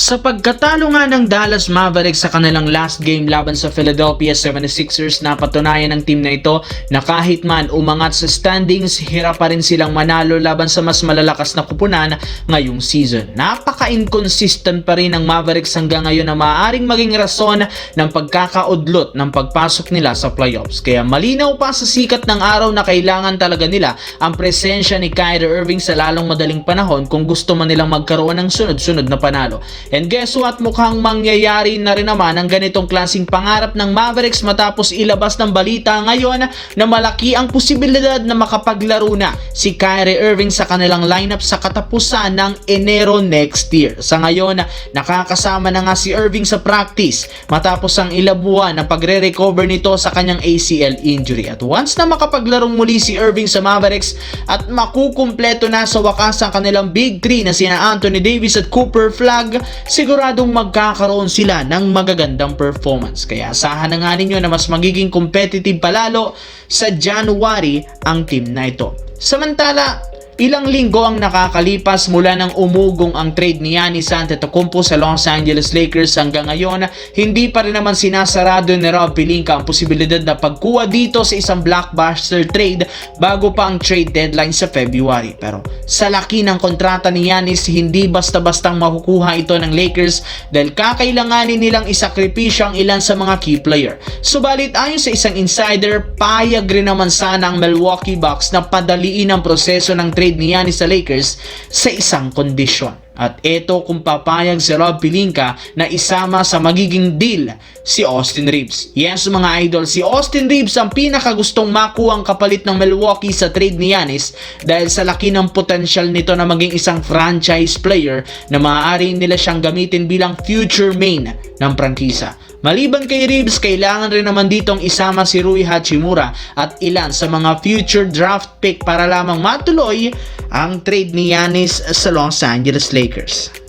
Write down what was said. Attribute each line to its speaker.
Speaker 1: Sa pagkatalo nga ng Dallas Mavericks sa kanilang last game laban sa Philadelphia 76ers, napatunayan ng team na ito na kahit man umangat sa standings, hirap pa rin silang manalo laban sa mas malalakas na kupunan ngayong season. Napaka-inconsistent pa rin ng Mavericks hanggang ngayon na maaaring maging rason ng pagkakaudlot ng pagpasok nila sa playoffs. Kaya malinaw pa sa sikat ng araw na kailangan talaga nila ang presensya ni Kyrie Irving sa lalong madaling panahon kung gusto man nilang magkaroon ng sunod-sunod na panalo. And guess what? Mukhang mangyayari na rin naman ang ganitong klaseng pangarap ng Mavericks matapos ilabas ng balita ngayon na malaki ang posibilidad na makapaglaro na si Kyrie Irving sa kanilang lineup sa katapusan ng Enero next year. Sa ngayon, nakakasama na nga si Irving sa practice matapos ang ilang buwan na pagre-recover nito sa kanyang ACL injury. At once na makapaglarong muli si Irving sa Mavericks at makukumpleto na sa wakas ang kanilang Big 3 na sina Anthony Davis at Cooper Flag, siguradong magkakaroon sila ng magagandang performance. Kaya asahan na nga ninyo na mas magiging competitive palalo sa January ang team na ito. Samantala, ilang linggo ang nakakalipas mula nang umugong ang trade ni Giannis Antetokounmpo sa Los Angeles Lakers. Hanggang ngayon, hindi pa rin naman sinasarado ni Rob Pelinka ang posibilidad na pagkuha dito sa isang blockbuster trade bago pa ang trade deadline sa February. Pero sa laki ng kontrata ni Giannis, hindi basta-bastang makukuha ito ng Lakers dahil kakailanganin nilang isakripisyo ang ilan sa mga key player. Subalit ayon sa isang insider, payag rin naman sana ang Milwaukee Bucks na padaliin ang proseso ng trade ni Giannis sa Lakers sa isang kondisyon. At ito kung papayag si Rob Pelinka na isama sa magiging deal si Austin Reeves. Yes mga idol, si Austin Reeves ang pinakagustong makuha ang kapalit ng Milwaukee sa trade ni Giannis dahil sa laki ng potensyal nito na maging isang franchise player na maaari nila siyang gamitin bilang future main ng prangkisa. Maliban kay Reeves, kailangan rin naman ditong isama si Rui Hachimura at ilan sa mga future draft pick para lamang matuloy ang trade ni Giannis sa Los Angeles Lakers.